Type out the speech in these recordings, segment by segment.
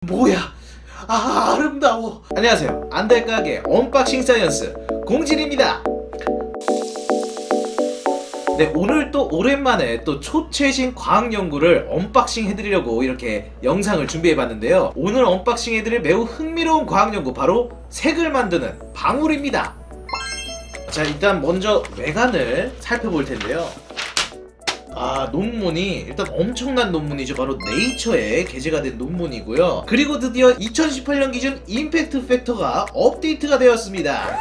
뭐야? 아름다워. 안녕하세요. 안달가게 언박싱 사이언스 공진입니다. 네, 오늘 또 오랜만에 또 초최신 과학 연구를 언박싱 해드리려고 이렇게 영상을 준비해봤는데요. 오늘 언박싱 해드릴 매우 흥미로운 과학 연구, 바로 색을 만드는 방울입니다. 자, 일단 먼저 외관을 살펴볼 텐데요. 논문이 일단 엄청난 논문이죠. 바로 네이처에 게재가 된 논문이고요. 그리고 드디어 2018년 기준 임팩트 팩터가 업데이트가 되었습니다.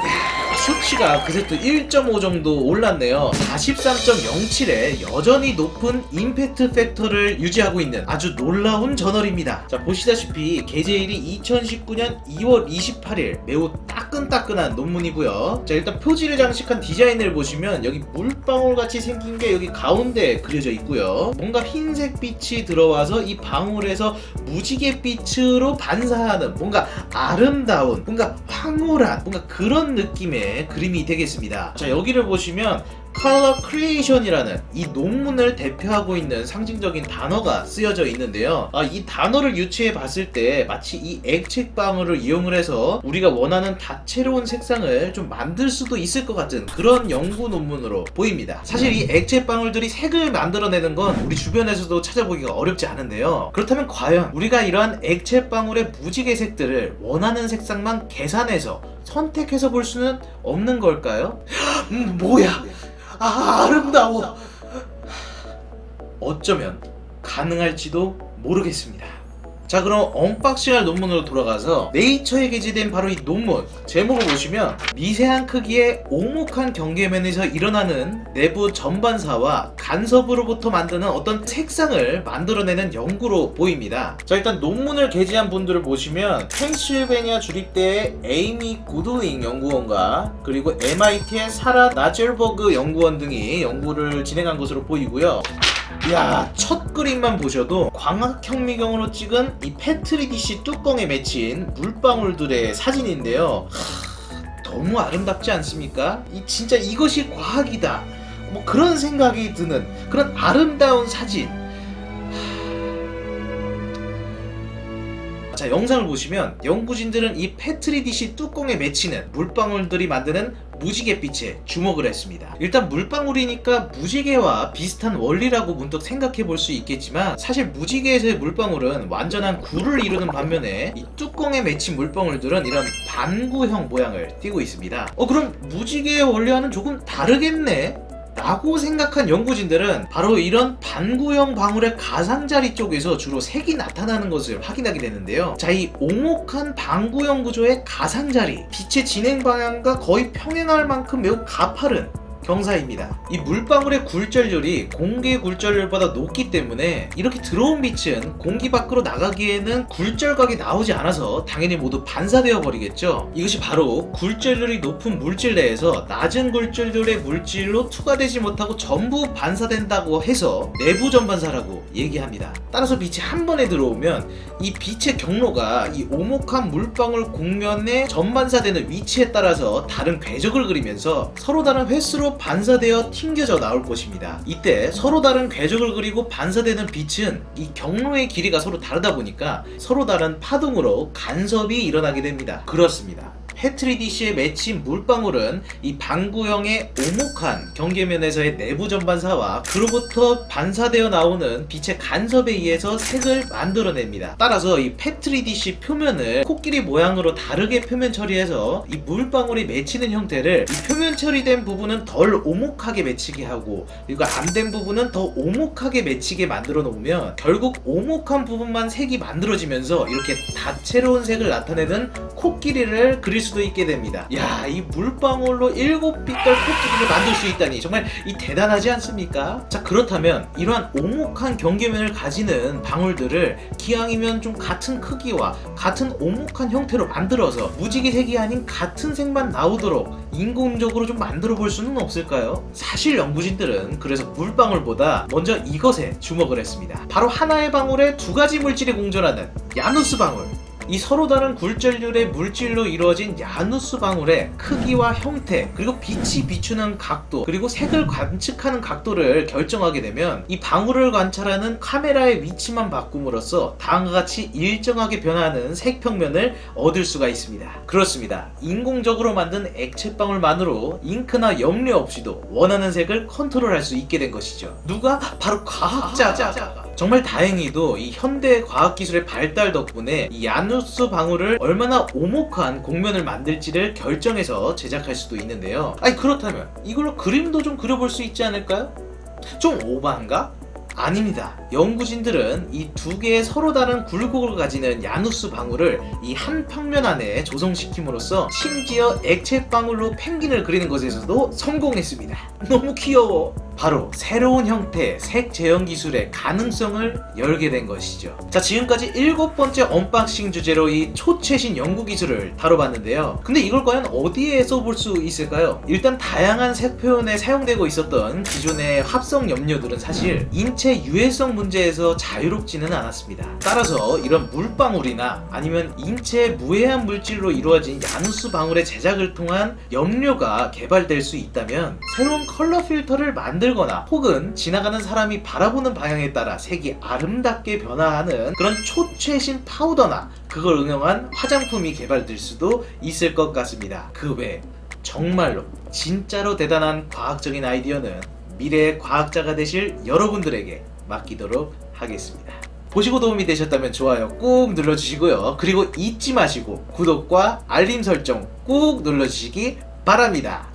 수치가 그새 또 1.5 정도 올랐네요. 43.07에 여전히 높은 임팩트 팩터를 유지하고 있는 아주 놀라운 저널입니다. 자, 보시다시피 게재일이 2019년 2월 28일, 매우 따끈따끈한 논문이고요. 자, 일단 표지를 장식한 디자인을 보시면 여기 물방울 같이 생긴 게 여기 가운데 그려져 있고요. 뭔가 흰색 빛이 들어와서 이 방울에서 무지개 빛으로 반사하는 뭔가 아름다운, 뭔가 황홀한, 뭔가 그런 느낌의 그림이 되겠습니다. 자, 여기를 보시면 컬러 크리에이션이라는 이 논문을 대표하고 있는 상징적인 단어가 쓰여져 있는데요. 이 단어를 유추해 봤을 때 마치 이 액체방울을 이용을 해서 우리가 원하는 다채로운 색상을 좀 만들 수도 있을 것 같은 그런 연구 논문으로 보입니다. 사실 이 액체방울들이 색을 만들어내는 건 우리 주변에서도 찾아보기가 어렵지 않은데요. 그렇다면 과연 우리가 이러한 액체방울의 무지개 색들을 원하는 색상만 계산해서 선택해서 볼 수는 없는 걸까요? 뭐야? 아름다워. 어쩌면 가능할지도 모르겠습니다. 자, 그럼 언박싱할 논문으로 돌아가서 네이처에 게재된 바로 이 논문 제목을 보시면 미세한 크기의 오목한 경계면에서 일어나는 내부 전반사와 간섭으로부터 만드는 어떤 색상을 만들어내는 연구로 보입니다. 자, 일단 논문을 게재한 분들을 보시면 펜실베니아 주립대의 에이미 구드윙 연구원과 그리고 MIT의 사라 나젤버그 연구원 등이 연구를 진행한 것으로 보이고요. 이야, 첫 그림만 보셔도 광학현미경으로 찍은 이 페트리디시 뚜껑에 맺힌 물방울들의 사진인데요. 너무 아름답지 않습니까? 진짜 이것이 과학이다, 뭐 그런 생각이 드는 그런 아름다운 사진. 자, 영상을 보시면 연구진들은 이 페트리디시 뚜껑에 맺히는 물방울들이 만드는 무지갯빛에 주목을 했습니다. 일단 물방울이니까 무지개와 비슷한 원리라고 문득 생각해 볼 수 있겠지만, 사실 무지개에서의 물방울은 완전한 구를 이루는 반면에 이 뚜껑에 맺힌 물방울들은 이런 반구형 모양을 띠고 있습니다. 그럼 무지개의 원리와는 조금 다르겠네? 라고 생각한 연구진들은 바로 이런 반구형 방울의 가장자리 쪽에서 주로 색이 나타나는 것을 확인하게 되는데요. 자, 이 오목한 반구형 구조의 가장자리, 빛의 진행 방향과 거의 평행할 만큼 매우 가파른 경사입니다. 이 물방울의 굴절률이 공기의 굴절률보다 높기 때문에 이렇게 들어온 빛은 공기 밖으로 나가기에는 굴절각이 나오지 않아서 당연히 모두 반사되어 버리겠죠. 이것이 바로 굴절률이 높은 물질 내에서 낮은 굴절률의 물질로 투과되지 못하고 전부 반사된다고 해서 내부 전반사라고 얘기합니다. 따라서 빛이 한 번에 들어오면 이 빛의 경로가 이 오목한 물방울 공면에 전반사되는 위치에 따라서 다른 궤적을 그리면서 서로 다른 횟수로 반사되어 튕겨져 나올 것입니다. 이때 서로 다른 궤적을 그리고 반사되는 빛은 이 경로의 길이가 서로 다르다 보니까 서로 다른 파동으로 간섭이 일어나게 됩니다. 그렇습니다. 페트리디시에 맺힌 물방울은 이 반구형의 오목한 경계면에서의 내부 전반사와 그로부터 반사되어 나오는 빛의 간섭에 의해서 색을 만들어냅니다. 따라서 이 페트리디시 표면을 코끼리 모양으로 다르게 표면 처리해서 이 물방울이 맺히는 형태를 이 표면 처리된 부분은 덜 오목하게 맺히게 하고, 그리고 안 된 부분은 더 오목하게 맺히게 만들어 놓으면 결국 오목한 부분만 색이 만들어지면서 이렇게 다채로운 색을 나타내는 코끼리를 그릴 수도 있게 됩니다. 야, 이 물방울로 7빛깔 코끼리를 만들 수 있다니 정말 대단하지 않습니까? 자, 그렇다면 이러한 오목한 경계면을 가지는 방울들을 기왕이면 좀 같은 크기와 같은 오목한 형태로 만들어서 무지개색이 아닌 같은 색만 나오도록 인공적으로 좀 만들어 볼 수는 없을까요? 사실 연구진들은 그래서 물방울보다 먼저 이것에 주목을 했습니다. 바로 하나의 방울에 두 가지 물질이 공존하는 야누스 방울, 이 서로 다른 굴절률의 물질로 이루어진 야누스 방울의 크기와 형태, 그리고 빛이 비추는 각도, 그리고 색을 관측하는 각도를 결정하게 되면 이 방울을 관찰하는 카메라의 위치만 바꿈으로써 다음과 같이 일정하게 변화하는 색 평면을 얻을 수가 있습니다. 그렇습니다. 인공적으로 만든 액체 방울만으로 잉크나 염료 없이도 원하는 색을 컨트롤할 수 있게 된 것이죠. 누가? 바로 과학자가. 정말 다행히도 이 현대 과학기술의 발달 덕분에 이 야누스 방울을 얼마나 오목한 곡면을 만들지를 결정해서 제작할 수도 있는데요. 아니 그렇다면 이걸로 그림도 좀 그려볼 수 있지 않을까요? 좀 오버한가? 아닙니다. 연구진들은 이 두 개의 서로 다른 굴곡을 가지는 야누스 방울을 이 한 평면 안에 조성시킴으로써 심지어 액체 방울로 펭귄을 그리는 것에서도 성공했습니다. 너무 귀여워. 바로 새로운 형태의 색 재현 기술의 가능성을 열게 된 것이죠. 자, 지금까지 7번째 언박싱 주제로 이 초최신 연구 기술을 다뤄봤는데요. 근데 이걸 과연 어디에 써볼 수 있을까요? 일단 다양한 색 표현에 사용되고 있었던 기존의 합성 염료들은 사실 인체 유해성 문제에서 자유롭지는 않았습니다. 따라서 이런 물방울이나 아니면 인체에 무해한 물질로 이루어진 야누스 방울의 제작을 통한 염료가 개발될 수 있다면 새로운 컬러 필터를 만들거나 혹은 지나가는 사람이 바라보는 방향에 따라 색이 아름답게 변화하는 그런 초최신 파우더나 그걸 응용한 화장품이 개발될 수도 있을 것 같습니다. 그 외에 정말로 진짜로 대단한 과학적인 아이디어는 미래의 과학자가 되실 여러분들에게 맡기도록 하겠습니다. 보시고 도움이 되셨다면 좋아요 꾹 눌러주시고요. 그리고 잊지 마시고 구독과 알림 설정 꾹 눌러주시기 바랍니다.